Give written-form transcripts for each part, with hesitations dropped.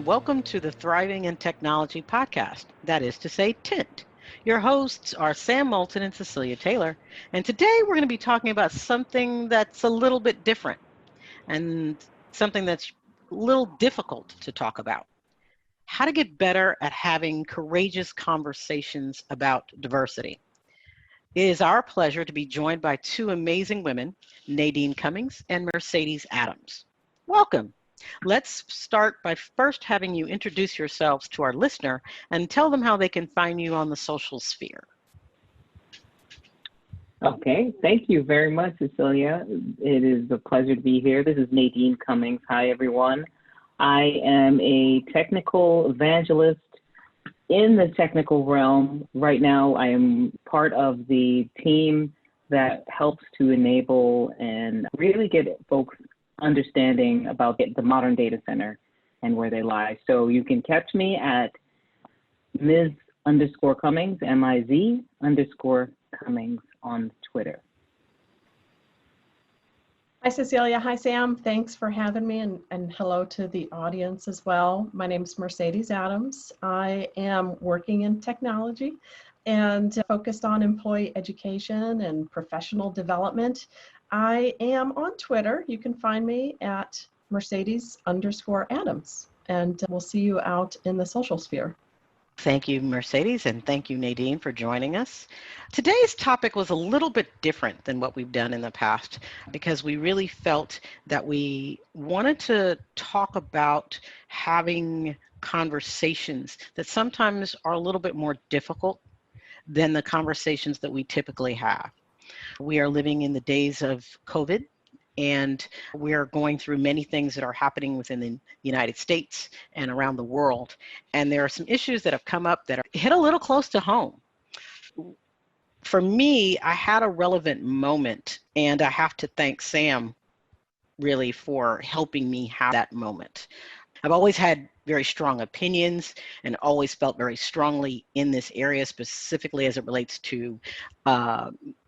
welcome to the Thriving in Technology podcast, that is to say, TINT. Your hosts are Sam Moulton and Cecilia Taylor, and today we're going to be talking about something that's a little bit different and something that's a little difficult to talk about. How to get better at having courageous conversations about diversity. It is our pleasure to be joined by two amazing women, Nadine Cummings and Mercedes Adams. Welcome. Let's start by first having you introduce yourselves to our listener and tell them how they can find you on the social sphere. Okay, thank you very much, Cecilia. It is a pleasure to be here. This is Nadine Cummings. Hi, everyone. I am a technical evangelist in the technical realm. Right now, I am part of the team that helps to enable and really get folks understanding about the modern data center and where they lie. So you can catch me at Ms_Cummings, MIZ_Cummings on Twitter. Hi, Cecilia. Hi, Sam. Thanks for having me, and hello to the audience as well. My name is Mercedes Adams. I am working in technology and focused on employee education and professional development. I am on Twitter. You can find me at Mercedes_Adams, and we'll see you out in the social sphere. Thank you, Mercedes, and thank you, Nadine, for joining us. Today's topic was a little bit different than what we've done in the past because we really felt that we wanted to talk about having conversations that sometimes are a little bit more difficult than the conversations that we typically have. We are living in the days of COVID, and we are going through many things that are happening within the United States and around the world. And there are some issues that have come up that hit a little close to home. For me, I had a relevant moment, and I have to thank Sam really for helping me have that moment. I've always had very strong opinions and always felt very strongly in this area, specifically as it relates to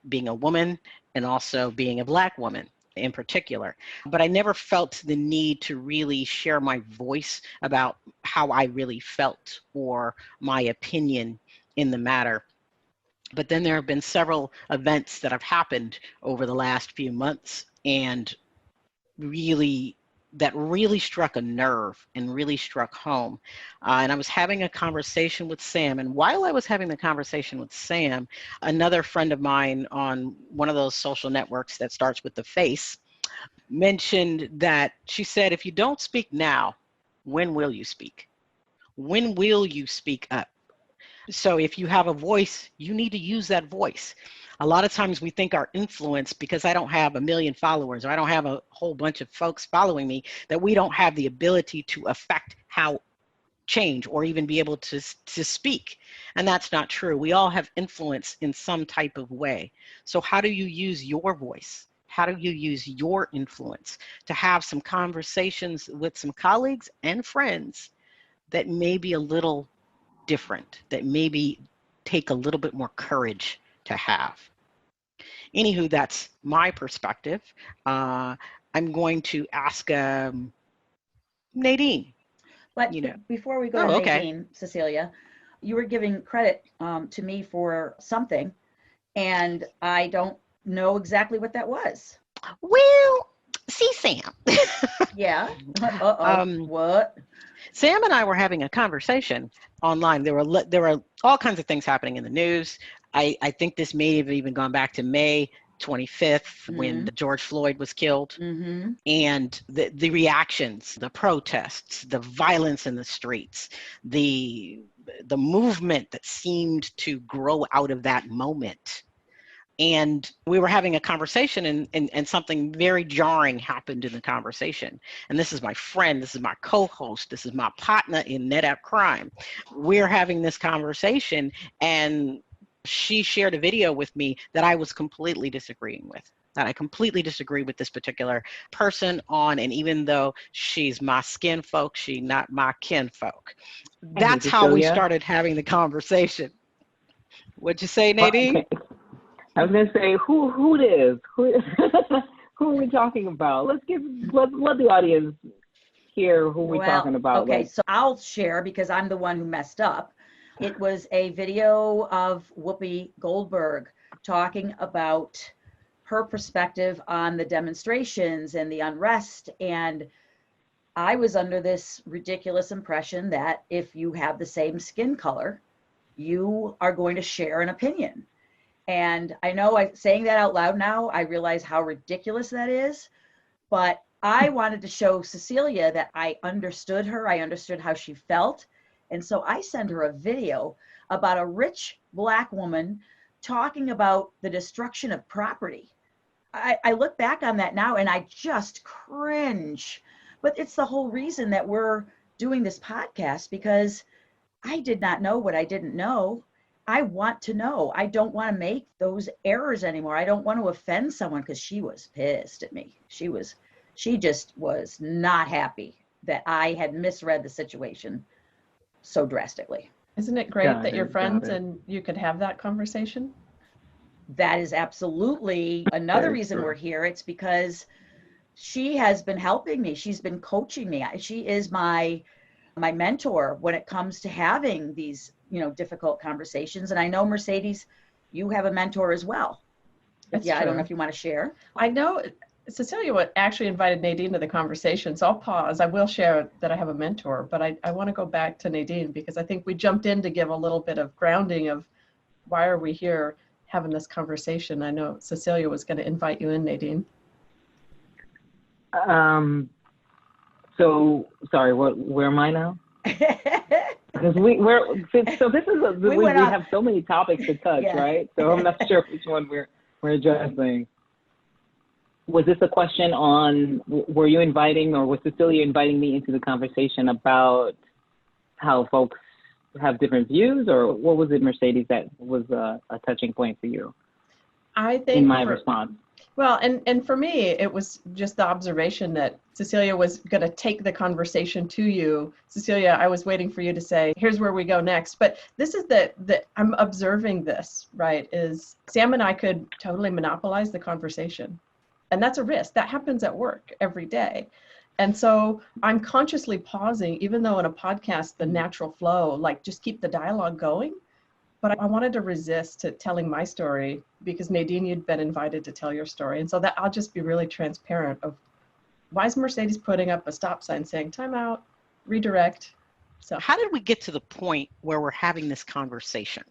being a woman and also being a Black woman in particular. But I never felt the need to really share my voice about how I really felt or my opinion in the matter. But then there have been several events that have happened over the last few months and that really struck a nerve and really struck home. And I was having a conversation with Sam. And while I was having the conversation with Sam, another friend of mine on one of those social networks that starts with the face mentioned that she said, if you don't speak now, when will you speak? When will you speak up? So if you have a voice, you need to use that voice. A lot of times we think our influence, because I don't have 1 million followers or I don't have a whole bunch of folks following me, that we don't have the ability to affect how change or even be able to speak. And that's not true. We all have influence in some type of way. So how do you use your voice? How do you use your influence to have some conversations with some colleagues and friends that may be a little different, that maybe take a little bit more courage to have? Anywho, that's my perspective. I'm going to ask Nadine. But before we go to Nadine, Cecilia, you were giving credit to me for something, and I don't know exactly what that was. Well, see, Sam. Yeah. What? Sam and I were having a conversation online. There were all kinds of things happening in the news. I think this may have even gone back to May 25th when George Floyd was killed, and the reactions, the protests, the violence in the streets, the movement that seemed to grow out of that moment. And we were having a conversation and something very jarring happened in the conversation. And this is my friend, this is my co-host, this is my partner in NetApp Crime. We're having this conversation and she shared a video with me that I was completely disagreeing with. That I completely disagree with this particular person on, and even though she's my skin folk, she's not my kin folk. That's how we started having the conversation. What'd you say, Nadine? Okay. I was gonna say who it is. Who are we talking about? Let the audience hear who we're talking about. Okay, so I'll share because I'm the one who messed up. It was a video of Whoopi Goldberg talking about her perspective on the demonstrations and the unrest. And I was under this ridiculous impression that if you have the same skin color, you are going to share an opinion. And I know saying that out loud now, I realize how ridiculous that is. But I wanted to show Cecilia that I understood her. I understood how she felt. And so I sent her a video about a rich Black woman talking about the destruction of property. I look back on that now and I just cringe. But it's the whole reason that we're doing this podcast, because I did not know what I didn't know. I want to know. I don't want to make those errors anymore. I don't want to offend someone, because she was pissed at me. She just was not happy that I had misread the situation so drastically. Isn't it great that you're friends and you could have that conversation? That is absolutely another reason we're here. It's because she has been helping me. She's been coaching me. She is my mentor when it comes to having these, difficult conversations. And I know, Mercedes, you have a mentor as well. That's true. I don't know true. if you want to share. I know Cecilia actually invited Nadine to the conversation, so I'll pause. I will share that I have a mentor, but I want to go back to Nadine, because I think we jumped in to give a little bit of grounding of why are we here having this conversation. I know Cecilia was going to invite you in, Nadine. So sorry, where am I now? Because we have so many topics to touch, right? So I'm not sure which one we're addressing. Was this a question on, were you inviting, or was Cecilia inviting me into the conversation about how folks have different views, or what was it, Mercedes, that was a touching point for you? I think in my response. Well, and for me, it was just the observation that Cecilia was going to take the conversation to you. Cecilia, I was waiting for you to say, here's where we go next. But this is I'm observing this, right, is Sam and I could totally monopolize the conversation. And that's a risk. That happens at work every day. And so I'm consciously pausing, even though in a podcast, the natural flow, like just keep the dialogue going. But I wanted to resist to telling my story, because Nadine, you'd been invited to tell your story. And so that I'll just be really transparent of, why is Mercedes putting up a stop sign saying time out, redirect? So how did we get to the point where we're having this conversation?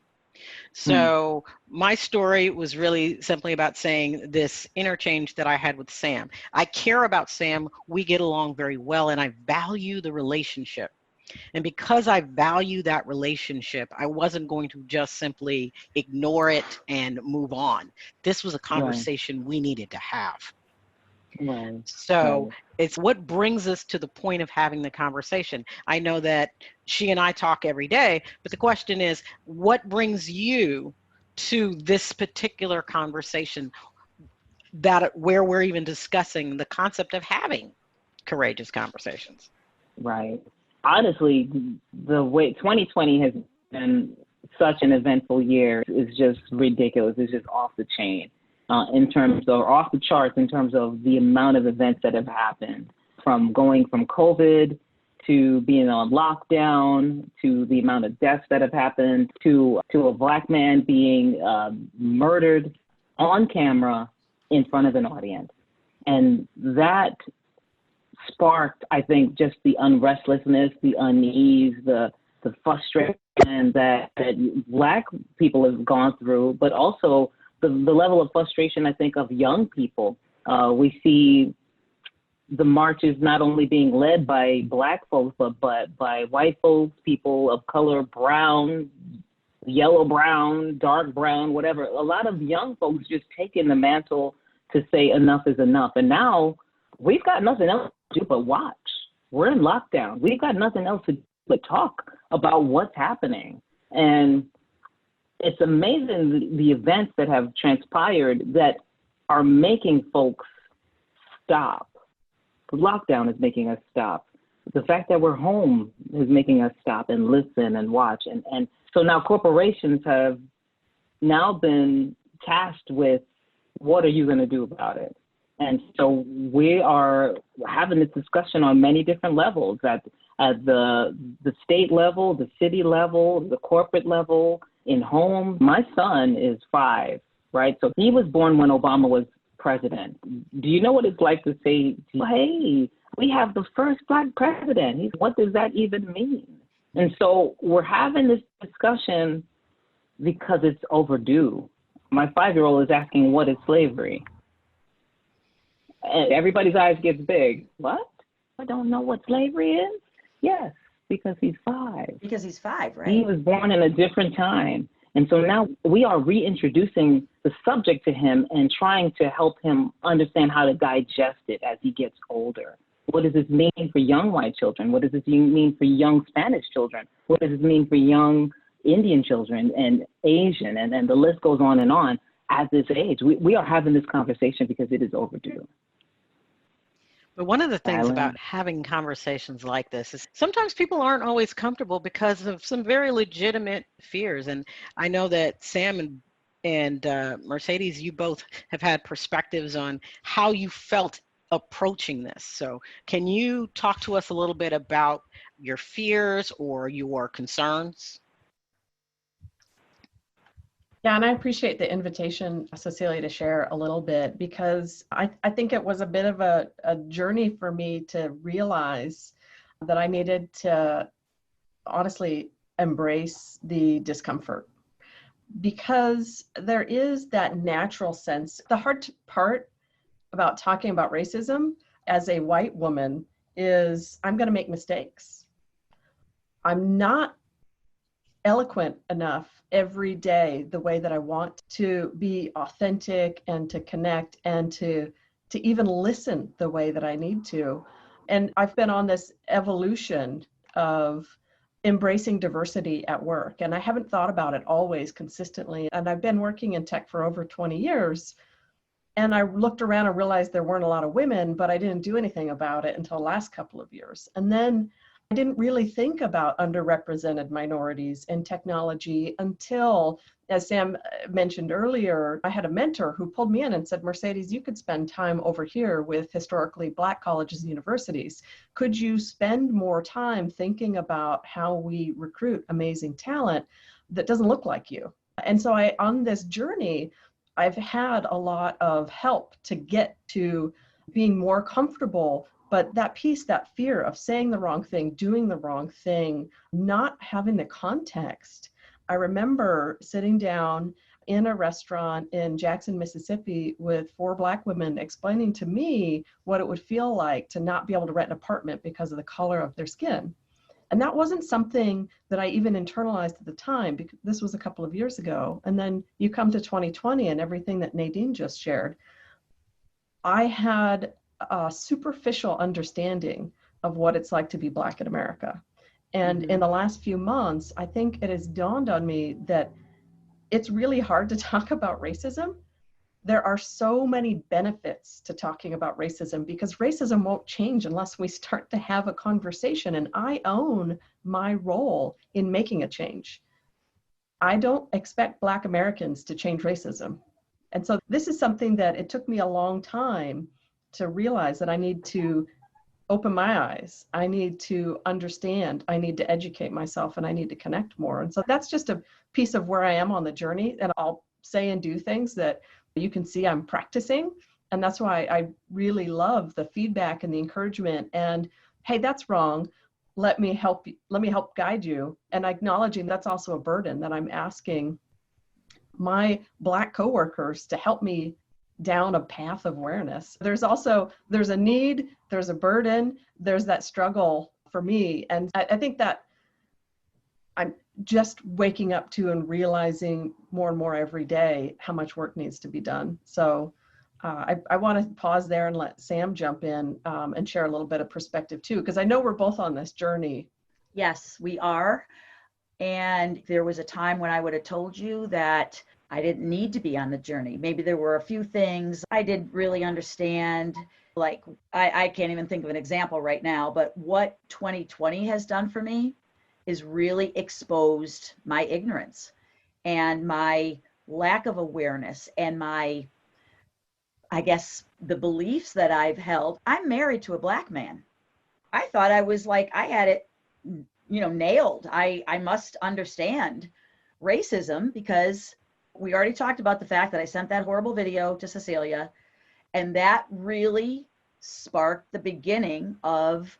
So my story was really simply about saying this interchange that I had with Sam. I care about Sam. We get along very well, and I value the relationship. And because I value that relationship, I wasn't going to just simply ignore it and move on. This was a conversation we needed to have. Right. So it's what brings us to the point of having the conversation. I know that she and I talk every day, but the question is, what brings you to this particular conversation where we're even discussing the concept of having courageous conversations? Right. Honestly, the way 2020 has been such an eventful year is just ridiculous. It's just off the chain in terms of, off the charts in terms of the amount of events that have happened, from going from COVID to being on lockdown, to the amount of deaths that have happened, to a Black man being murdered on camera in front of an audience. And that sparked, I think, just the unrestlessness, the unease, the frustration that Black people have gone through, but also the level of frustration, I think, of young people. We see the marches not only being led by Black folks, but by white folks, people of color, brown, yellow brown, dark brown, whatever. A lot of young folks just taking the mantle to say enough is enough. And now we've got nothing else to do but watch. We're in lockdown. We've got nothing else to do but talk about what's happening. And it's amazing the events that have transpired that are making folks stop. The lockdown is making us stop. The fact that we're home is making us stop and listen and watch. And so now corporations have now been tasked with, what are you going to do about it? And so we are having this discussion on many different levels at the state level, the city level, the corporate level, in home. My son is 5, right? So he was born when Obama was president. Do you know what it's like to say, hey, we have the first Black president? What does that even mean? And so we're having this discussion because it's overdue. My 5-year-old is asking, what is slavery? And everybody's eyes gets big. What? I don't know what slavery is? Yes, because he's 5. Because he's 5, right? He was born in a different time. And so now we are reintroducing the subject to him and trying to help him understand how to digest it as he gets older. What does this mean for young white children? What does this mean for young Spanish children? What does this mean for young Indian children and Asian? And the list goes on and on at this age. We are having this conversation because it is overdue. But one of the things about having conversations like this is sometimes people aren't always comfortable because of some very legitimate fears. And I know that Sam and Mercedes, you both have had perspectives on how you felt approaching this. So can you talk to us a little bit about your fears or your concerns? Yeah, and I appreciate the invitation, Cecilia, to share a little bit, because I think it was a bit of a journey for me to realize that I needed to honestly embrace the discomfort, because there is that natural sense. The hard part about talking about racism as a white woman is I'm going to make mistakes. I'm not eloquent enough every day the way that I want to be authentic and to connect and to even listen the way that I need to. And I've been on this evolution of embracing diversity at work, and I haven't thought about it always consistently. And I've been working in tech for over 20 years, and I looked around and realized there weren't a lot of women, but I didn't do anything about it until the last couple of years. And then I didn't really think about underrepresented minorities in technology until, as Sam mentioned earlier, I had a mentor who pulled me in and said, Mercedes, you could spend time over here with historically Black colleges and universities. Could you spend more time thinking about how we recruit amazing talent that doesn't look like you? And so on this journey, I've had a lot of help to get to being more comfortable. But that piece, that fear of saying the wrong thing, doing the wrong thing, not having the context. I remember sitting down in a restaurant in Jackson, Mississippi with 4 Black women explaining to me what it would feel like to not be able to rent an apartment because of the color of their skin. And that wasn't something that I even internalized at the time, because this was a couple of years ago. And then you come to 2020 and everything that Nadine just shared. I had a superficial understanding of what it's like to be Black in America. And in the last few months, I think it has dawned on me that it's really hard to talk about racism. There are so many benefits to talking about racism, because racism won't change unless we start to have a conversation. And I own my role in making a change. I don't expect Black Americans to change racism. And so this is something that it took me a long time to realize that I need to open my eyes. I need to understand. I need to educate myself, and I need to connect more. And so that's just a piece of where I am on the journey. And I'll say and do things that you can see I'm practicing. And that's why I really love the feedback and the encouragement. And hey, that's wrong. Let me help you. Let me help guide you. And acknowledging that's also a burden that I'm asking my Black coworkers to help me down a path of awareness. There's a need, there's a burden, there's that struggle for me. And I think that I'm just waking up to and realizing more and more every day how much work needs to be done. So I want to pause there and let Sam jump in and share a little bit of perspective too, because I know we're both on this journey. Yes, we are. And there was a time when I would have told you that I didn't need to be on the journey. Maybe there were a few things I didn't really understand. Like, I can't even think of an example right now, but what 2020 has done for me is really exposed my ignorance and my lack of awareness and my, I guess, the beliefs that I've held. I'm married to a Black man. I thought I was like, I had it, nailed. I must understand racism because we already talked about the fact that I sent that horrible video to Cecilia, and that really sparked the beginning of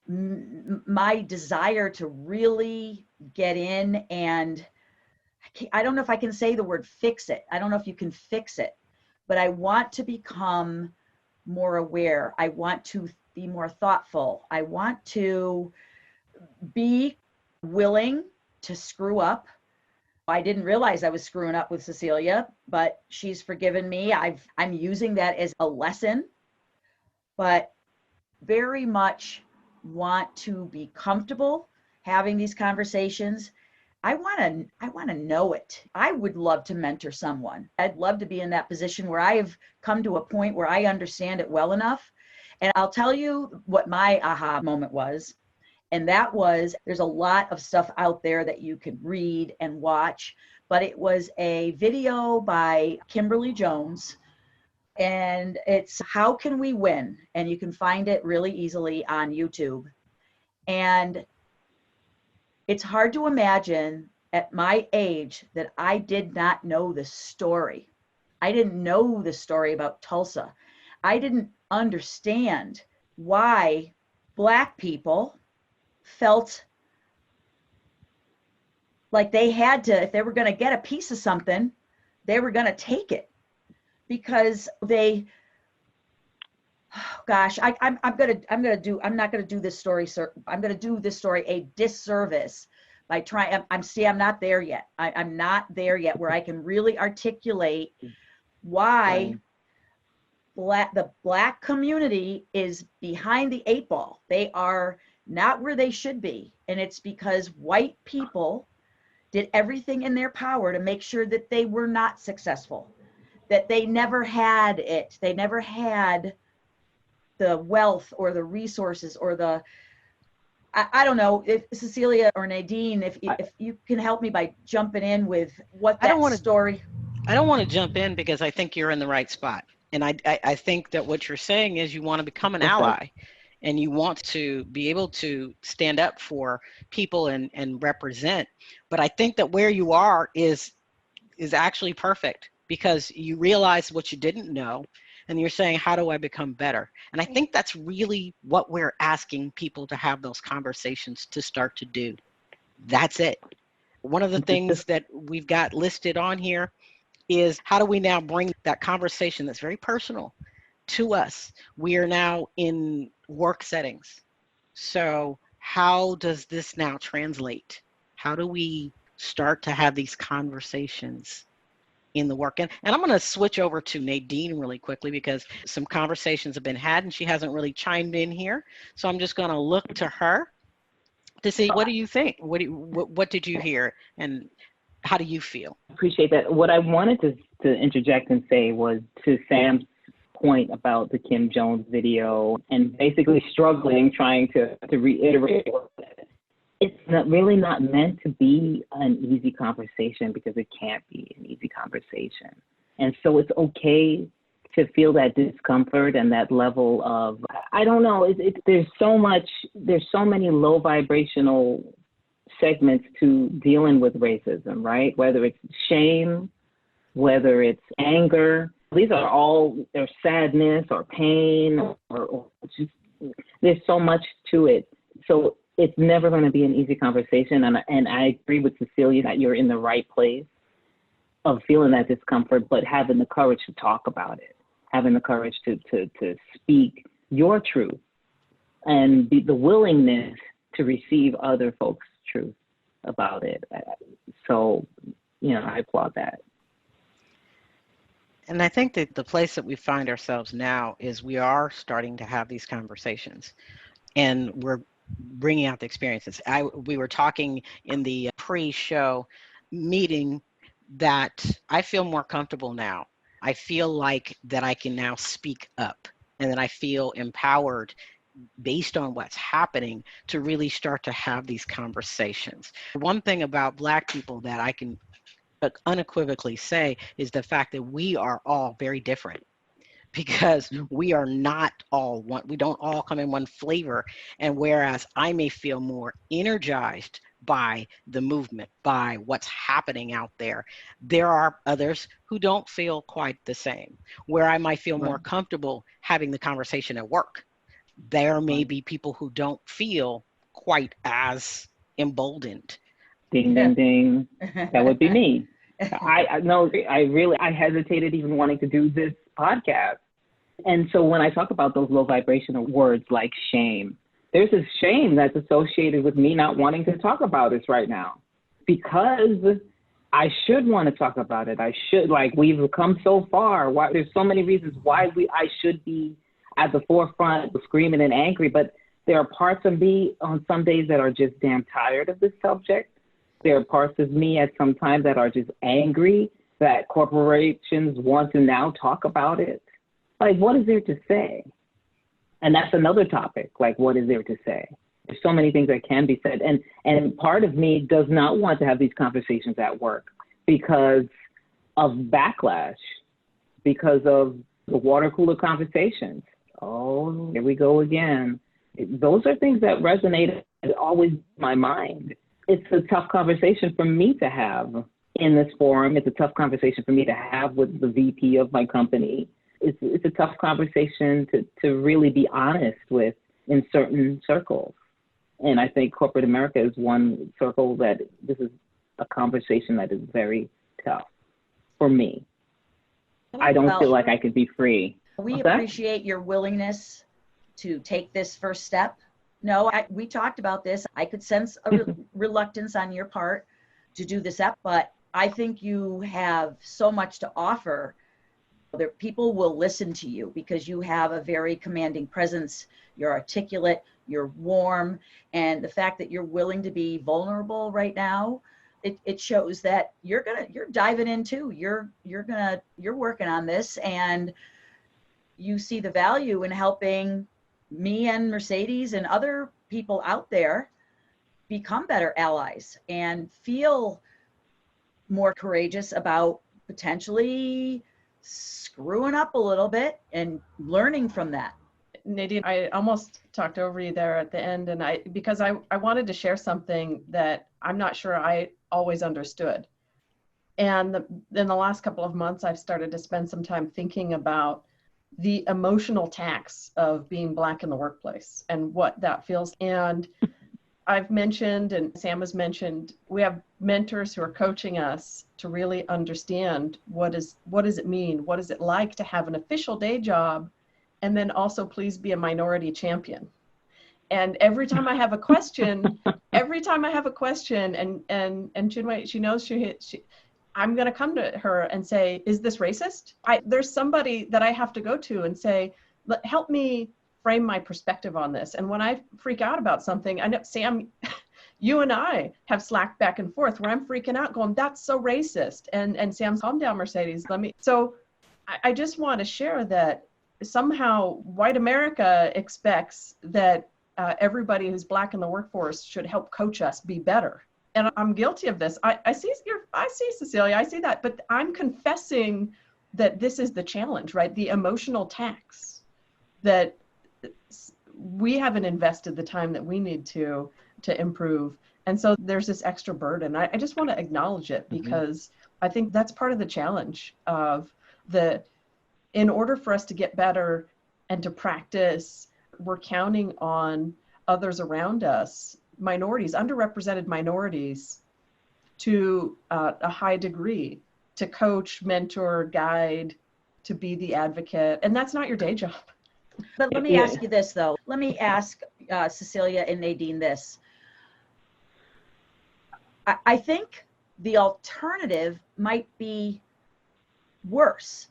my desire to really get in, and I don't know if I can say the word fix it. I don't know if you can fix it, but I want to become more aware. I want to be more thoughtful. I want to be willing to screw up. I didn't realize I was screwing up with Cecilia, but she's forgiven me. I'm using that as a lesson, but very much want to be comfortable having these conversations. I want to know it. I would love to mentor someone. I'd love to be in that position where I have come to a point where I understand it well enough. And I'll tell you what my aha moment was. And that was, there's a lot of stuff out there that you can read and watch, but it was a video by Kimberly Jones, and it's How Can We Win? And you can find it really easily on YouTube. And it's hard to imagine at my age that I did not know the story. I didn't know the story about Tulsa. I didn't understand why Black people felt like they had to, if they were going to get a piece of something, they were going to take it because they, gosh, I'm not going to do this story, sir. I'm going to do this story a disservice by trying, I'm not there yet. I'm not there yet where I can really articulate why the Black community is behind the 8 ball. They are not where they should be. And it's because white people did everything in their power to make sure that they were not successful, that they never had it. They never had the wealth or the resources or the, I don't know, if Cecilia or Nadine, if you can help me by jumping in with what that story. I don't want to jump in because I think you're in the right spot. And I think that what you're saying is you want to become an ally. And you want to be able to stand up for people and represent. But I think that where you are is actually perfect because you realize what you didn't know and you're saying, how do I become better? And I think that's really what we're asking people to have those conversations to start to do. That's it. One of the things that we've got listed on here is how do we now bring that conversation that's very personal to us? We are now in work settings. So how does this now translate? How do we start to have these conversations in the work? And I'm going to switch over to Nadine really quickly because some conversations have been had and she hasn't really chimed in here. So I'm just going to look to her to see, what do you think? What did you hear and how do you feel? Appreciate that. What I wanted to interject and say was to Sam's point about the Kim Jones video and basically struggling, trying to reiterate. It's really not meant to be an easy conversation because it can't be an easy conversation. And so it's okay to feel that discomfort and that level of, I don't know, there's so many low vibrational segments to dealing with racism, right? Whether it's shame, whether it's anger, these are all, there's sadness or pain or just, there's so much to it. So it's never going to be an easy conversation. And I agree with Cecilia that you're in the right place of feeling that discomfort, but having the courage to talk about it, having the courage to speak your truth and the willingness to receive other folks' truth about it. So, I applaud that. And I think that the place that we find ourselves now is we are starting to have these conversations and we're bringing out the experiences. We were talking in the pre-show meeting that I feel more comfortable now. I feel like that I can now speak up and that I feel empowered based on what's happening to really start to have these conversations. One thing about Black people that I can unequivocally say is the fact that we are all very different. because we are not all one. We don't all come in one flavor. And whereas I may feel more energized by the movement, by what's happening out there, there are others who don't feel quite the same. Where I might feel more Right. comfortable having the conversation at work, there may Right. be people who don't feel quite as emboldened. Ding, ding, ding. That would be me. I know I hesitated even wanting to do this podcast. And so when I talk about those low vibrational words like shame, there's a shame that's associated with me not wanting to talk about this right now, because I should want to talk about it. I should, like, we've come so far. Why, there's so many reasons why I should be at the forefront screaming and angry, but there are parts of me on some days that are just damn tired of this subject. There are parts of me at some time that are just angry that corporations want to now talk about it. Like, what is there to say? And that's another topic. Like, what is there to say? There's so many things that can be said. And part of me does not want to have these conversations at work because of backlash, because of the water cooler conversations. Oh, here we go again. Those are things that resonate always in my mind. It's a tough conversation for me to have in this forum. It's a tough conversation for me to have with the VP of my company. It's a tough conversation to really be honest with in certain circles. And I think corporate America is one circle that this is a conversation that is very tough for me. I don't feel like I could be free. We appreciate your willingness to take this first step. No, we talked about this. I could sense a reluctance on your part to do this up, but I think you have so much to offer. People will listen to you because you have a very commanding presence. You're articulate, you're warm, and the fact that you're willing to be vulnerable right now, it shows that you're diving in too. You're working on this, and you see the value in helping me and Mercedes and other people out there become better allies and feel more courageous about potentially screwing up a little bit and learning from that. Nadine, I almost talked over you there at the end, and because I wanted to share something that I'm not sure I always understood. And in the last couple of months, I've started to spend some time thinking about the emotional tax of being Black in the workplace and what that feels. And I've mentioned, and Sam has mentioned, we have mentors who are coaching us to really understand what does it mean? What is it like to have an official day job and then also please be a minority champion? And every time I have a question, and Chinwe, she knows I'm going to come to her and say, is this racist? There's somebody that I have to go to and say, help me frame my perspective on this. And when I freak out about something, I know, Sam, you and I have slacked back and forth where I'm freaking out going, that's so racist. And Sam's, calm down, Mercedes. So I just want to share that somehow white America expects that everybody who's Black in the workforce should help coach us be better. And I'm guilty of this. I see Cecilia, I see that, but I'm confessing that this is the challenge, right? The emotional tax that we haven't invested the time that we need to improve. And so there's this extra burden. I just want to acknowledge it because I think that's part of the challenge of in order for us to get better and to practice, we're counting on others around us, minorities, underrepresented minorities, to a high degree, to coach, mentor, guide, to be the advocate. And that's not your day job. But let me ask you this, though. Let me ask Cecilia and Nadine this. I think the alternative might be worse.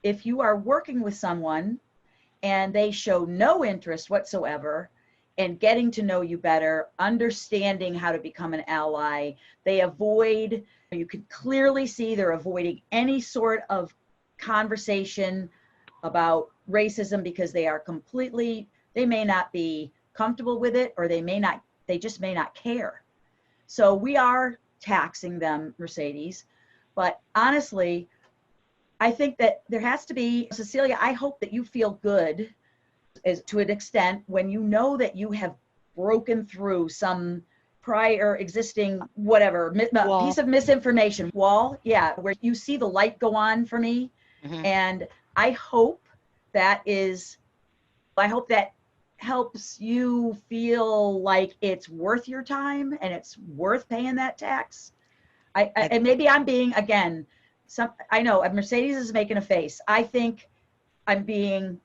If you are working with someone and they show no interest whatsoever in getting to know you better, understanding how to become an ally, you could clearly see they're avoiding any sort of conversation about racism because they may not be comfortable with it, or they just may not care. So we are taxing them, Mercedes. But honestly, I think that there has to be, Cecilia, I hope that you feel good as to an extent when you know that you have broken through some prior existing whatever piece of misinformation wall, yeah, where you see the light go on for me. Mm-hmm. And I hope that helps you feel like it's worth your time and it's worth paying that tax. And maybe I'm being, again, I know Mercedes is making a face. I think I'm being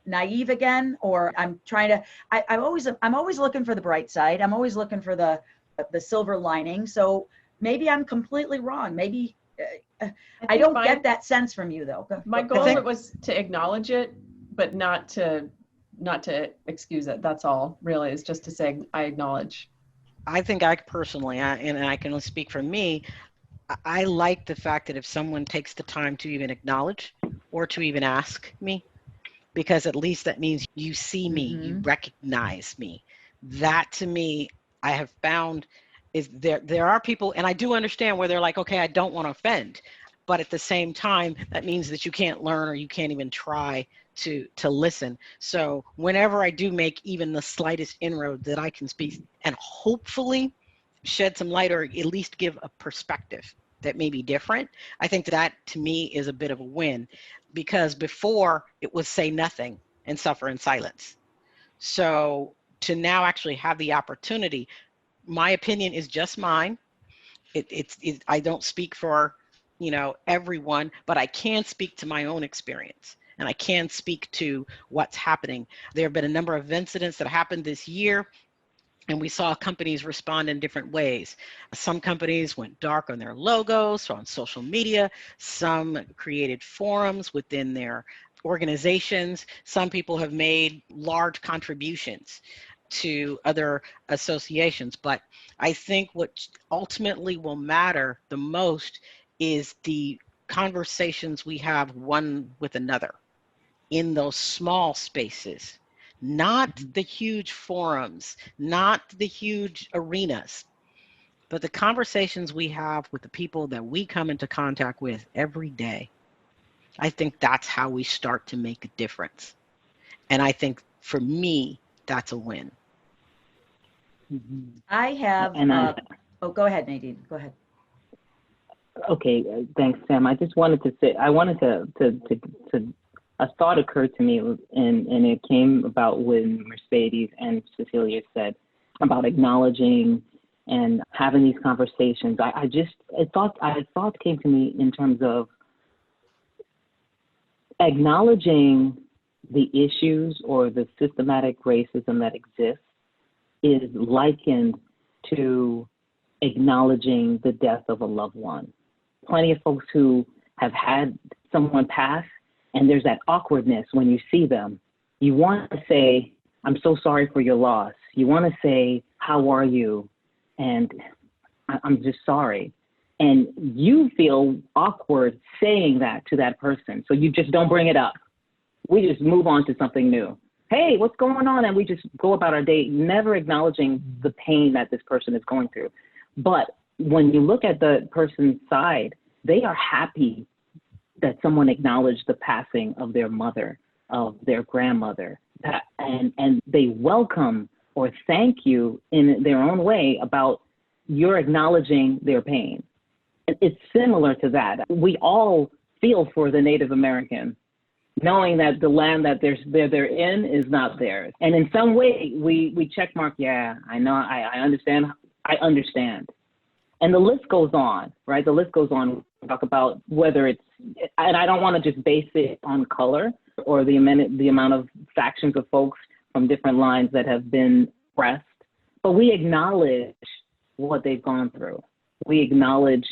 naive again, or I'm trying to, I'm always looking for the bright side. I'm always looking for the silver lining. So maybe I'm completely wrong. Maybe I don't get that sense from you though. My goal was to acknowledge it, but not to excuse it. That's all really, is just to say I acknowledge. I think I personally, and I can only speak for me, I like the fact that if someone takes the time to even acknowledge or to even ask me, because at least that means you see me, you recognize me. That to me, I have found is there are people, and I do understand where they're like, okay, I don't want to offend, but at the same time, that means that you can't learn or you can't even try to listen. So whenever I do make even the slightest inroad that I can speak and hopefully shed some light or at least give a perspective that may be different, I think that to me is a bit of a win, because before it was say nothing and suffer in silence. So to now actually have the opportunity, my opinion is just mine. I don't speak for, everyone, but I can speak to my own experience and I can speak to what's happening. There have been a number of incidents that happened this year, and we saw companies respond in different ways. Some companies went dark on their logos, on social media. Some created forums within their organizations. Some people have made large contributions to other associations. But I think what ultimately will matter the most is the conversations we have one with another in those small spaces. Not the huge forums, not the huge arenas, but the conversations we have with the people that we come into contact with every day. I think that's how we start to make a difference. And I think for me, that's a win. I have, go ahead, Nadine, go ahead. Okay, thanks, Sam. I just wanted to say, a thought occurred to me, and it came about when Mercedes and Cecilia said about acknowledging and having these conversations. A thought came to me in terms of acknowledging the issues or the systematic racism that exists is likened to acknowledging the death of a loved one. Plenty of folks who have had someone pass, and there's that awkwardness when you see them. You want to say, I'm so sorry for your loss. You want to say, how are you? And I'm just sorry. And you feel awkward saying that to that person. So you just don't bring it up. We just move on to something new. Hey, what's going on? And we just go about our day, never acknowledging the pain that this person is going through. But when you look at the person's side, they are happy that someone acknowledged the passing of their mother, of their grandmother, and they welcome or thank you in their own way about your acknowledging their pain. It's similar to that. We all feel for the Native American, knowing that the land that they're in is not theirs. And in some way, we check mark, yeah, I know, I understand, I understand. And the list goes on, right? The list goes on. We talk about whether it's, and I don't want to just base it on color or the amount of factions of folks from different lines that have been oppressed, but we acknowledge what they've gone through. We acknowledge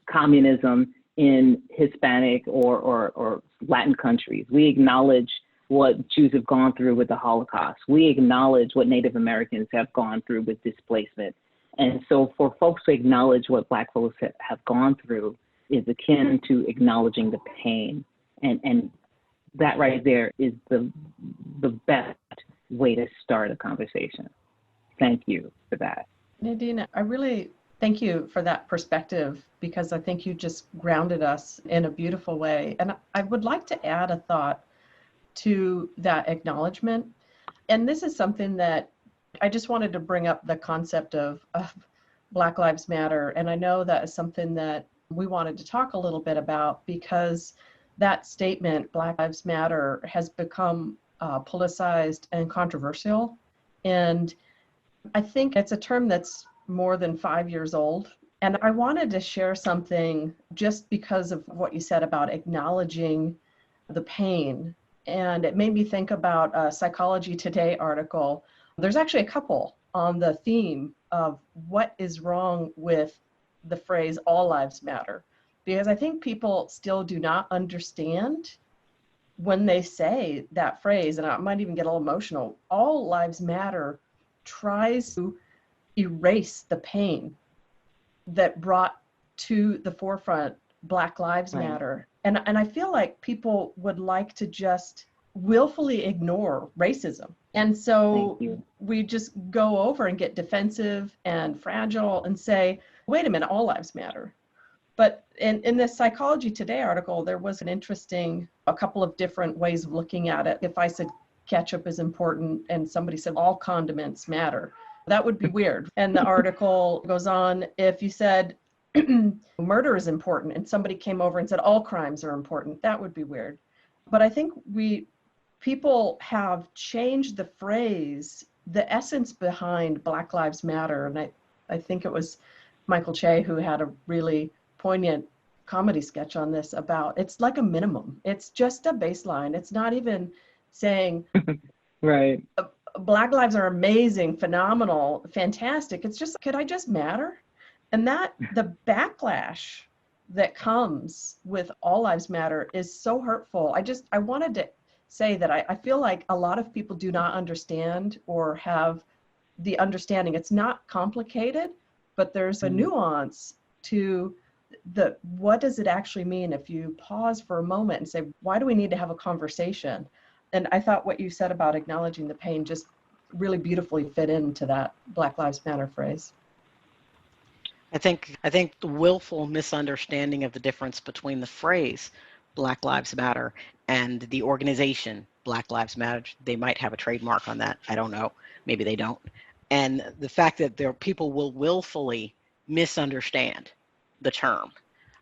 communism in Hispanic or Latin countries. We acknowledge what Jews have gone through with the Holocaust. We acknowledge what Native Americans have gone through with displacement. And so for folks to acknowledge what Black folks have gone through is akin to acknowledging the pain. And that right there is the best way to start a conversation. Thank you for that. Nadine, I really Thank you for that perspective, because I think you just grounded us in a beautiful way. And I would like to add a thought to that acknowledgement. And this is something that I just wanted to bring up, the concept of Black Lives Matter. And I know that is something that we wanted to talk a little bit about, because that statement, Black Lives Matter, has become politicized and controversial. And I think it's a term that's more than 5 years old. And I wanted to share something just because of what you said about acknowledging the pain. And it made me think about a Psychology Today article. There's actually a couple on the theme of what is wrong with the phrase all lives matter. Because I think people still do not understand when they say that phrase, and I might even get a little emotional, all lives matter tries to erase the pain that brought to the forefront Black Lives Right. Matter. And I feel like people would like to just willfully ignore racism. And so we just go over and get defensive and fragile and say, wait a minute, all lives matter. But in this Psychology Today article, there was a couple of different ways of looking at it. If I said ketchup is important and somebody said all condiments matter, that would be weird. And the article goes on, if you said murder is important and somebody came over and said all crimes are important, that would be weird. But I think people have changed the phrase, the essence behind Black Lives Matter. And I think it was Michael Che who had a really poignant comedy sketch on this about, it's like a minimum. It's just a baseline. It's not even saying Right. Black lives are amazing, phenomenal, fantastic. It's just, could I just matter? And that the backlash that comes with all lives matter is so hurtful. I wanted to say that I feel like a lot of people do not understand or have the understanding. It's not complicated, but there's a nuance to what does it actually mean if you pause for a moment and say, why do we need to have a conversation? And I thought what you said about acknowledging the pain just really beautifully fit into that Black Lives Matter phrase. I think the willful misunderstanding of the difference between the phrase Black Lives Matter and the organization Black Lives Matter, they might have a trademark on that. I don't know. Maybe they don't. And the fact that people will willfully misunderstand the term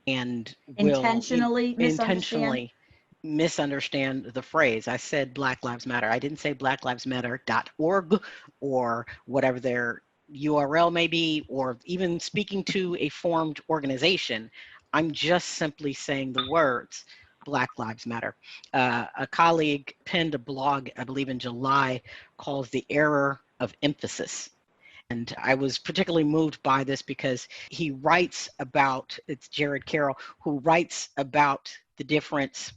and will Intentionally misunderstand the phrase. I said Black Lives Matter. I didn't say blacklivesmatter.org or whatever their URL may be, or even speaking to a formed organization. I'm just simply saying the words Black Lives Matter. A colleague penned a blog, I believe in July, called The Error of Emphasis. And I was particularly moved by this because he writes about, it's Jared Carroll, who writes about the difference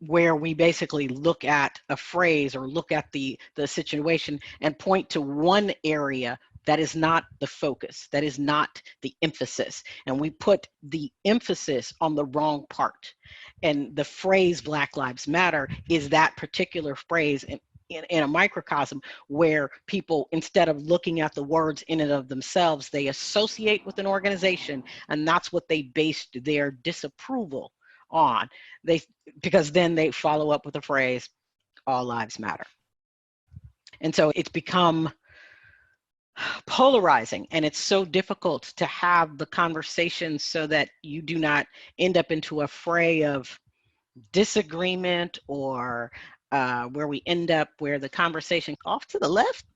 where we basically look at a phrase or look at the situation and point to one area that is not the focus, that is not the emphasis. And we put the emphasis on the wrong part. And the phrase Black Lives Matter is that particular phrase in a microcosm where people, instead of looking at the words in and of themselves, they associate with an organization, and that's what they based their disapproval on. Because then they follow up with the phrase, all lives matter. And so it's become polarizing, and it's so difficult to have the conversation so that you do not end up into a fray of disagreement or where we end up where the conversation off to the left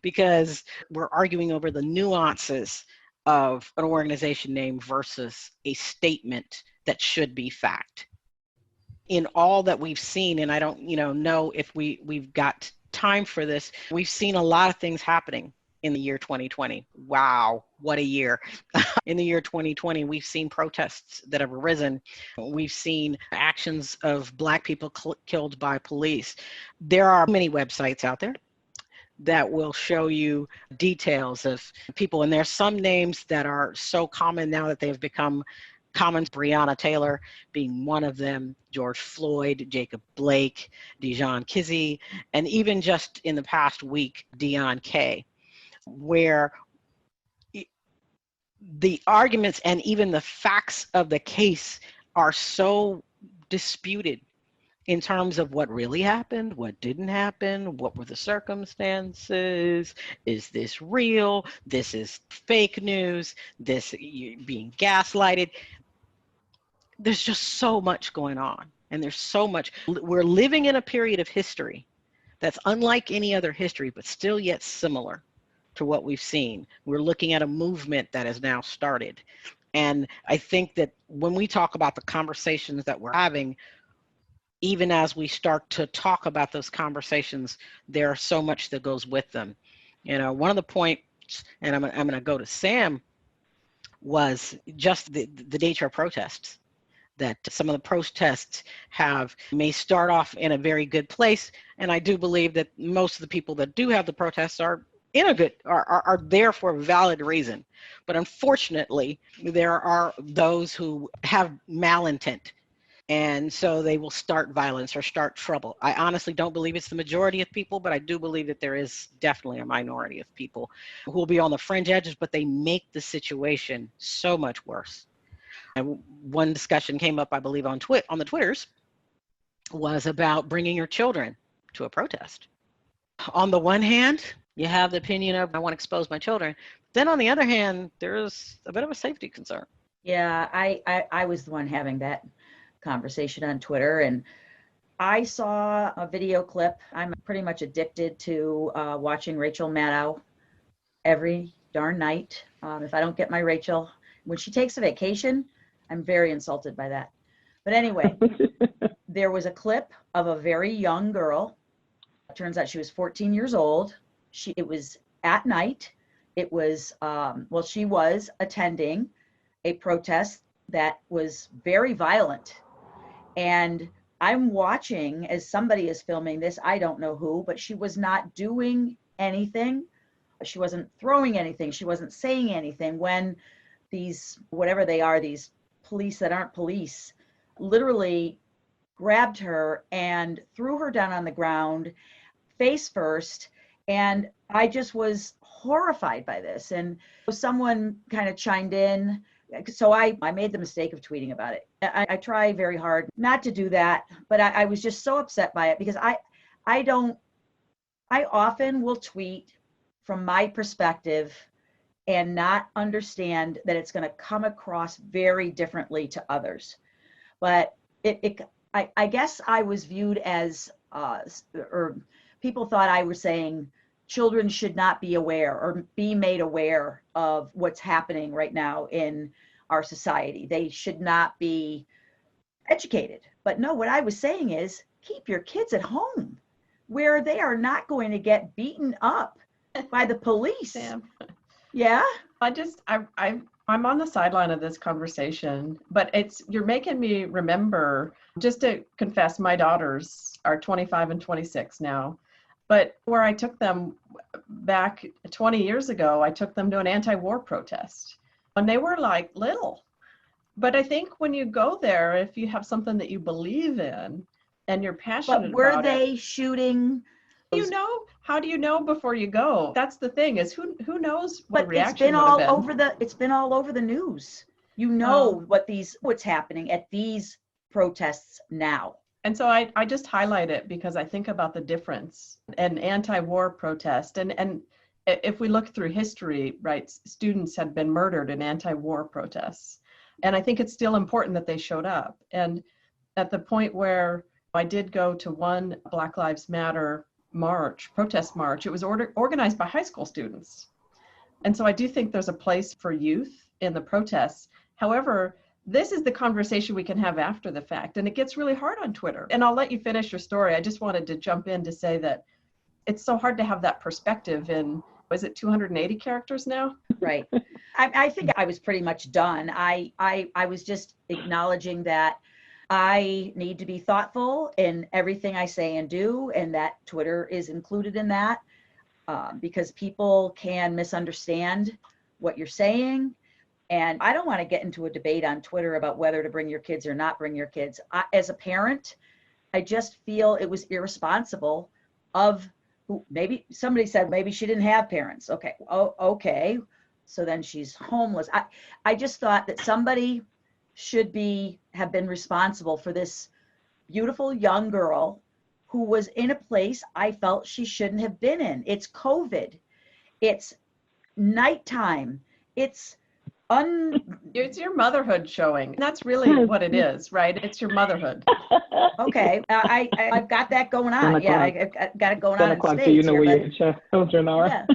because we're arguing over the nuances of an organization name versus a statement that should be fact. In all that we've seen, and I don't know if we've got time for this, we've seen a lot of things happening in the year 2020. Wow, what a year. In the year 2020, we've seen protests that have arisen. We've seen actions of Black people killed by police. There are many websites out there that will show you details of people. And there's some names that are so common now that they've become common, Breonna Taylor being one of them, George Floyd, Jacob Blake, Dijon Kizzee, and even just in the past week, Deon Kay, where the arguments and even the facts of the case are so disputed in terms of what really happened, what didn't happen, what were the circumstances, is this real, this is fake news, this you're being gaslighted. There's just so much going on, and there's so much. We're living in a period of history that's unlike any other history, but still yet similar to what we've seen. We're looking at a movement that has now started. And I think that when we talk about the conversations that we're having, even as we start to talk about those conversations, there's so much that goes with them. You know, one of the points, and I'm going to go to Sam, was just the nature of protests. That some of the protests may start off in a very good place, and I do believe that most of the people that do have the protests are there for a valid reason. But unfortunately, there are those who have malintent, and so they will start violence or start trouble. I honestly don't believe it's the majority of people, but I do believe that there is definitely a minority of people who will be on the fringe edges, but they make the situation so much worse. And one discussion came up, I believe, on the Twitters, was about bringing your children to a protest. On the one hand, you have the opinion of, I want to expose my children. Then on the other hand, there's a bit of a safety concern. Yeah, I was the one having that conversation on Twitter, and I saw a video clip. I'm pretty much addicted to watching Rachel Maddow every darn night. If I don't get my Rachel, when she takes a vacation, I'm very insulted by that. But anyway, there was a clip of a very young girl. It turns out she was 14 years old. It was at night. It was, she was attending a protest that was very violent. And I'm watching as somebody is filming this. I don't know who, but she was not doing anything. She wasn't throwing anything. She wasn't saying anything when these, whatever they are, these police that aren't police, literally grabbed her and threw her down on the ground, face first. And I just was horrified by this. And someone kind of chimed in. So I made the mistake of tweeting about it. I try very hard not to do that, but I was just so upset by it because I often will tweet from my perspective and not understand that it's going to come across very differently to others. But I guess I was viewed as, or people thought I was saying children should not be aware or be made aware of what's happening right now in our society. They should not be educated. But no, what I was saying is keep your kids at home where they are not going to get beaten up by the police. Sam. Yeah. I'm on the sideline of this conversation, but you're making me remember, just to confess, my daughters are 25 and 26 now, but where I took them back 20 years ago, I took them to an anti-war protest and they were like little. But I think when you go there, if you have something that you believe in and you're passionate about it. But were they shooting? How do you know before you go? That's the thing, is who knows what but reaction it's been would have been. it's been all over the news. You know what's happening at these protests now. And so I just highlight it because I think about the difference. An anti-war protest, and if we look through history, right, students had been murdered in anti-war protests. And I think it's still important that they showed up. And at the point where I did go to one Black Lives Matter protest march, it was organized by high school students. And so I do think there's a place for youth in the protests. However, this is the conversation we can have after the fact. And it gets really hard on Twitter. And I'll let you finish your story. I just wanted to jump in to say that it's so hard to have that perspective in, was it 280 characters now? Right. I think I was pretty much done. I was just acknowledging that I need to be thoughtful in everything I say and do, and that Twitter is included in that, because people can misunderstand what you're saying. And I don't want to get into a debate on Twitter about whether to bring your kids or not bring your kids. As a parent, I just feel it was irresponsible of maybe somebody said maybe she didn't have parents. Okay. Oh, okay. So then she's homeless. I just thought that somebody should have been responsible for this beautiful young girl who was in a place I felt she shouldn't have been in. It's COVID. It's nighttime. It's It's your motherhood showing. That's really what it is, right? It's your motherhood. Okay, I've got that going on. Yeah, I've got it going on in so spades you know here, where but your children are. yeah,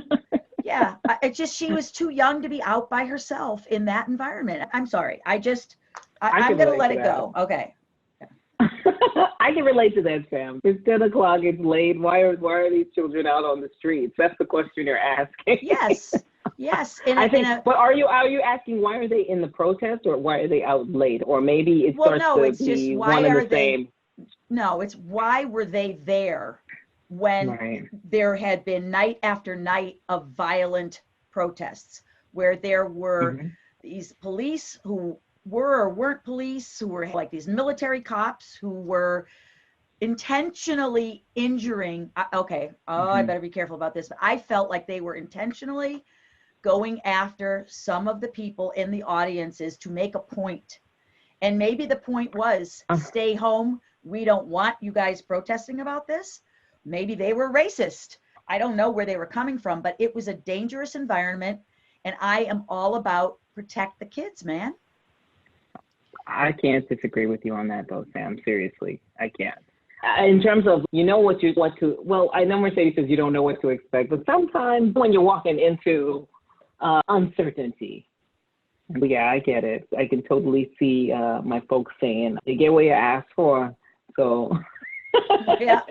yeah. It's just she was too young to be out by herself in that environment. I'm sorry. I'm can gonna relate let to it that. go. Okay. I can relate to that, Sam. It's 10 o'clock. It's late. Why are these children out on the streets? That's the question you're asking. Yes. Yes. But are you asking why are they in the protest or why are they out late? Or maybe it starts to be one and the same. No, it's why were they there when there had been night after night of violent protests where there were these police who were or weren't police, who were like these military cops who were intentionally injuring. I better be careful about this, but I felt like they were intentionally going after some of the people in the audiences to make a point. And maybe the point was stay home. We don't want you guys protesting about this. Maybe they were racist. I don't know where they were coming from, but it was a dangerous environment. And I am all about protect the kids, man. I can't disagree with you on that though, Sam. Seriously, I can't. In terms of, I know Mercedes says you don't know what to expect, but sometimes when you're walking into uncertainty, yeah, I get it. I can totally see my folks saying, you get what you asked for. So, yeah.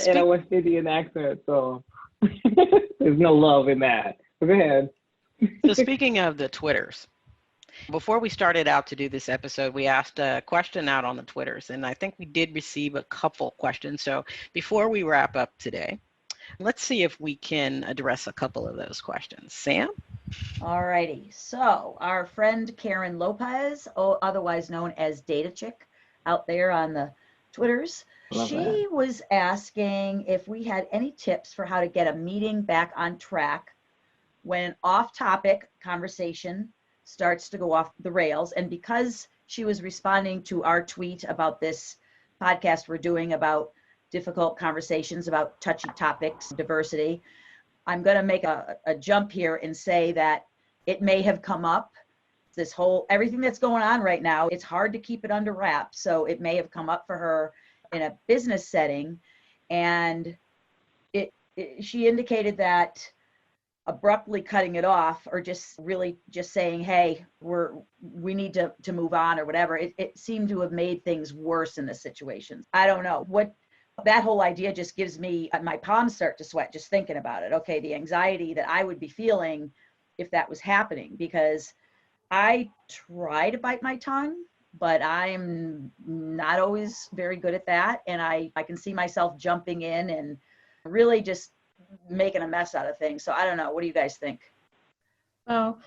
in a West Indian accent, so there's no love in that. But go ahead. So speaking of the Twitters, before we started out to do this episode, we asked a question out on the Twitters, and I think we did receive a couple questions. So before we wrap up today, let's see if we can address a couple of those questions. Sam? All righty. So our friend Karen Lopez, otherwise known as Data Chick, out there on the Twitters, she was asking if we had any tips for how to get a meeting back on track when off-topic conversation starts to go off the rails. And because she was responding to our tweet about this podcast we're doing about difficult conversations about touchy topics, diversity, I'm going to make a jump here and say that it may have come up, everything that's going on right now, it's hard to keep it under wraps. So it may have come up for her in a business setting. And she indicated that abruptly cutting it off or just saying, hey, we need to move on or whatever, it seemed to have made things worse in this situation. I don't know what that whole idea just gives me, my palms start to sweat just thinking about it. Okay, the anxiety that I would be feeling if that was happening, because I try to bite my tongue, but I'm not always very good at that. And I can see myself jumping in and really just making a mess out of things. So I don't know. What do you guys think? Well,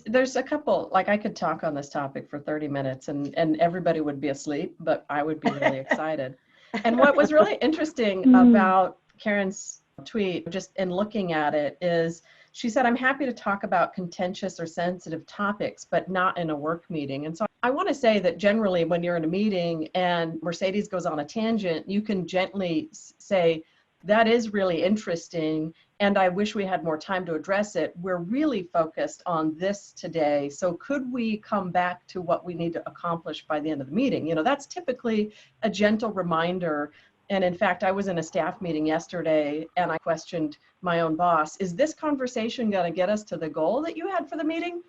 there's a couple, like I could talk on this topic for 30 minutes and everybody would be asleep, but I would be really excited. And what was really interesting about Karen's tweet, just in looking at it, is she said, I'm happy to talk about contentious or sensitive topics, but not in a work meeting. And so I want to say that generally when you're in a meeting and Mercedes goes on a tangent, you can gently say, that is really interesting, and I wish we had more time to address it. We're really focused on this today, so could we come back to what we need to accomplish by the end of the meeting? That's typically a gentle reminder. And in fact, I was in a staff meeting yesterday and I questioned my own boss, is this conversation going to get us to the goal that you had for the meeting?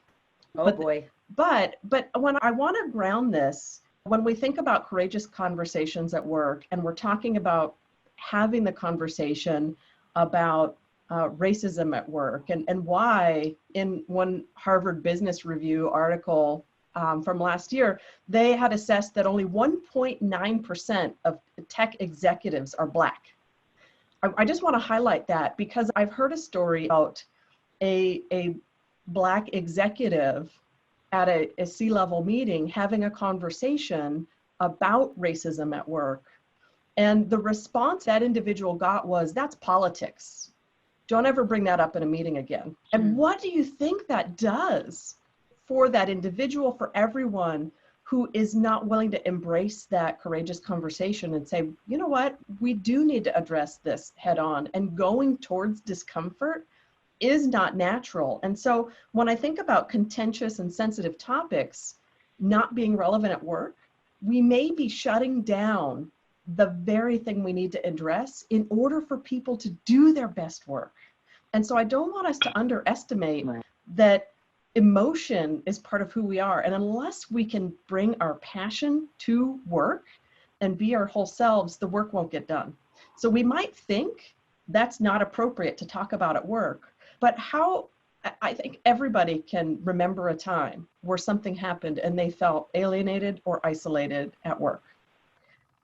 Boy. But when I want to ground this, when we think about courageous conversations at work and we're talking about having the conversation about racism at work and why, in one Harvard Business Review article from last year, they had assessed that only 1.9% of tech executives are Black. I just want to highlight that because I've heard a story about a Black executive at a C-level meeting having a conversation about racism at work. And the response that individual got was, that's politics. don't ever bring that up in a meeting again. And what do you think that does for that individual, for everyone who is not willing to embrace that courageous conversation and say, you know what, we do need to address this head on, and going towards discomfort is not natural. And so when I think about contentious and sensitive topics not being relevant at work, we may be shutting down the very thing we need to address in order for people to do their best work. And so I don't want us to underestimate that emotion is part of who we are. And unless we can bring our passion to work and be our whole selves, the work won't get done. So we might think that's not appropriate to talk about at work, but I think everybody can remember a time where something happened and they felt alienated or isolated at work.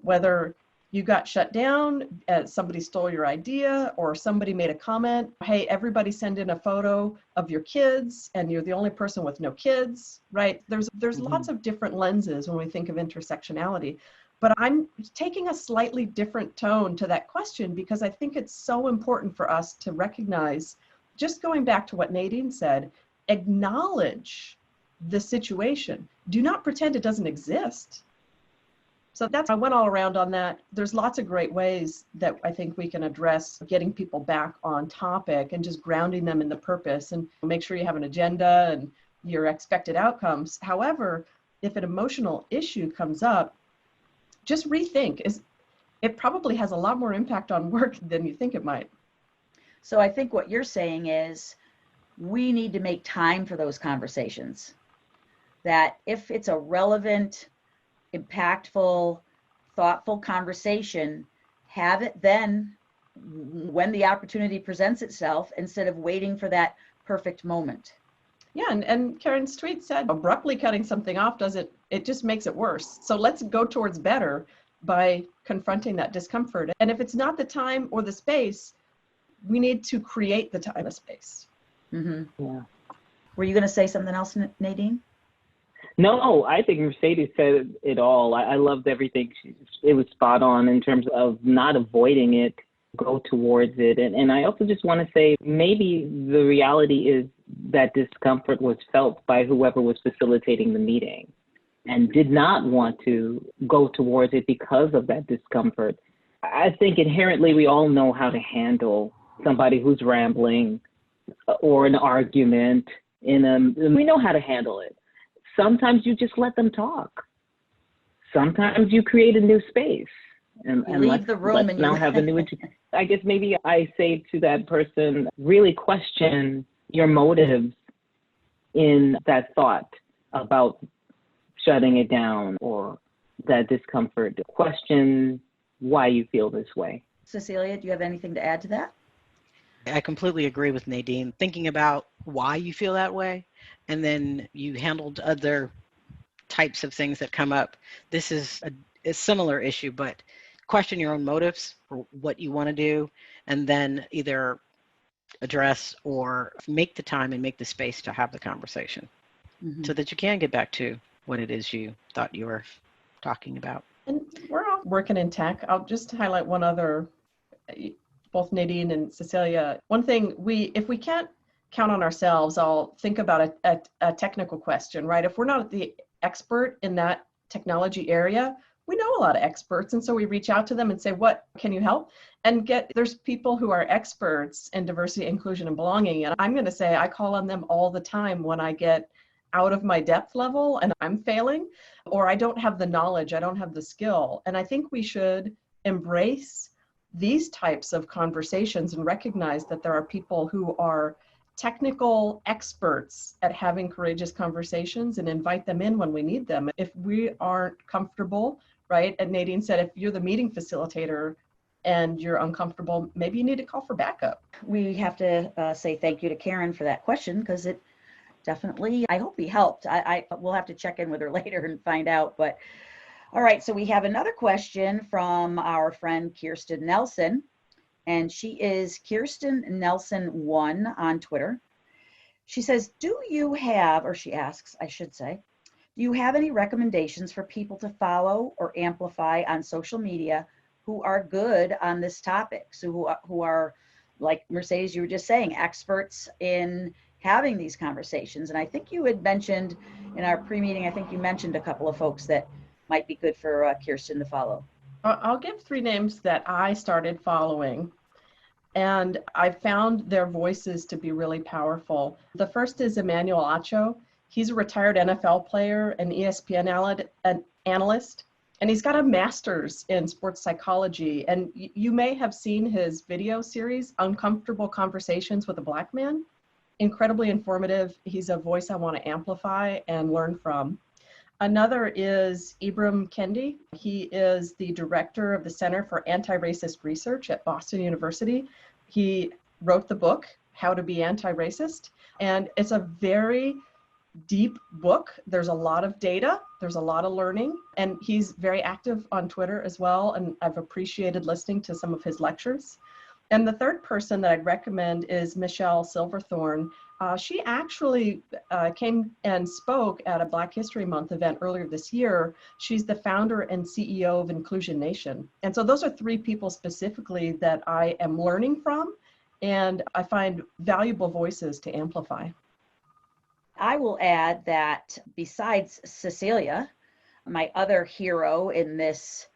Whether you got shut down, somebody stole your idea, or somebody made a comment, hey, everybody send in a photo of your kids and you're the only person with no kids, right? There's lots of different lenses when we think of intersectionality. But I'm taking a slightly different tone to that question because I think it's so important for us to recognize, just going back to what Nadine said, acknowledge the situation. Do not pretend it doesn't exist. So I went all around on that. There's lots of great ways that I think we can address getting people back on topic and just grounding them in the purpose, and make sure you have an agenda and your expected outcomes. However, if an emotional issue comes up, just rethink. It probably has a lot more impact on work than you think it might. So I think what you're saying is we need to make time for those conversations. That if it's a relevant, impactful, thoughtful conversation, have it then when the opportunity presents itself, instead of waiting for that perfect moment. Yeah, and Karen's tweet said, abruptly cutting something off it just makes it worse. So let's go towards better by confronting that discomfort. And if it's not the time or the space, we need to create the time and space. Mm-hmm. Yeah. Were you going to say something else, Nadine? No, I think Mercedes said it all. I loved everything. It was spot on in terms of not avoiding it, go towards it. And I also just want to say, maybe the reality is that discomfort was felt by whoever was facilitating the meeting and did not want to go towards it because of that discomfort. I think inherently we all know how to handle somebody who's rambling or an argument. We know how to handle it. Sometimes you just let them talk. Sometimes you create a new space and leave the room let's and now have a new. I guess maybe I say to that person, really question your motives in that thought about shutting it down or that discomfort. Question why you feel this way. Cecilia, do you have anything to add to that? I completely agree with Nadine. Thinking about why you feel that way, and then you handled other types of things that come up. This is a similar issue, but question your own motives for what you want to do, and then either address or make the time and make the space to have the conversation so that you can get back to what it is you thought you were talking about. And we're all working in tech. I'll just highlight one other, both Nadine and Cecilia. One thing, if we can't count on ourselves, I'll think about a technical question, right? If we're not the expert in that technology area, we know a lot of experts. And so we reach out to them and say, what can you help? And there's people who are experts in diversity, inclusion, and belonging. And I'm going to say, I call on them all the time when I get out of my depth level and I'm failing, or I don't have the knowledge, I don't have the skill. And I think we should embrace these types of conversations and recognize that there are people who are technical experts at having courageous conversations and invite them in when we need them. If we aren't comfortable, right? And Nadine said, if you're the meeting facilitator and you're uncomfortable, maybe you need to call for backup. We have to say thank you to Karen for that question, because it definitely, I hope he helped. We'll have to check in with her later and find out. But all right, so we have another question from our friend Kirsten Nelson, and she is Kirsten Nelson 1 on Twitter. She says, she asks, I should say, do you have any recommendations for people to follow or amplify on social media who are good on this topic? So who are like Mercedes, you were just saying, experts in having these conversations. And I think you had mentioned in our pre-meeting, I think you mentioned a couple of folks that might be good for Kirsten to follow. I'll give 3 names that I started following, and I found their voices to be really powerful. The first is Emmanuel Acho. He's a retired NFL player, an ESPN analyst, and he's got a master's in sports psychology. And you may have seen his video series, Uncomfortable Conversations with a Black Man. Incredibly informative. He's a voice I want to amplify and learn from. Another is Ibram Kendi. He is the director of the Center for Anti-Racist Research at Boston University. He wrote the book, How to Be Anti-Racist, and it's a very deep book. There's a lot of data, there's a lot of learning, and he's very active on Twitter as well, and I've appreciated listening to some of his lectures. And the third person that I'd recommend is Michelle Silverthorne. She actually came and spoke at a Black History Month event earlier this year. She's the founder and CEO of Inclusion Nation. And so those are 3 people specifically that I am learning from, and I find valuable voices to amplify. I will add that besides Cecilia, my other hero in this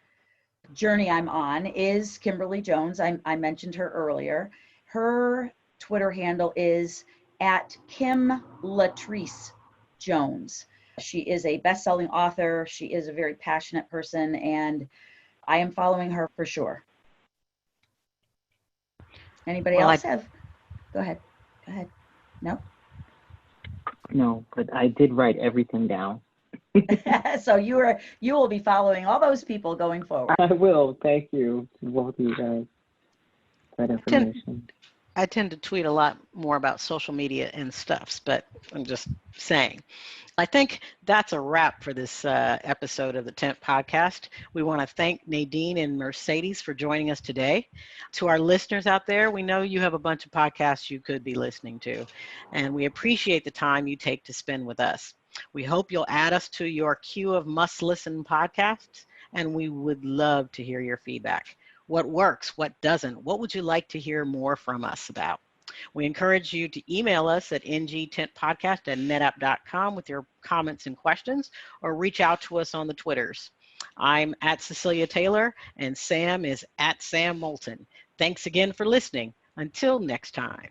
journey I'm on is Kimberly Jones. I mentioned her earlier. Her Twitter handle is @Kim Latrice Jones. She is a best-selling author. She is a very passionate person, and I am following her for sure. Anybody else have? Go ahead. No? No, but I did write everything down. So you will be following all those people going forward. I will. Thank you to both of you guys. That information. I tend to tweet a lot more about social media and stuffs, but I'm just saying. I think that's a wrap for this episode of the Tent Podcast. We want to thank Nadine and Mercedes for joining us today. To our listeners out there, we know you have a bunch of podcasts you could be listening to, and we appreciate the time you take to spend with us. We hope you'll add us to your queue of must-listen podcasts, and we would love to hear your feedback. What works? What doesn't? What would you like to hear more from us about? We encourage you to email us at ngtentpodcast@netapp.com with your comments and questions, or reach out to us on the Twitters. I'm @Cecilia Taylor, and Sam is @Sam Moulton. Thanks again for listening. Until next time.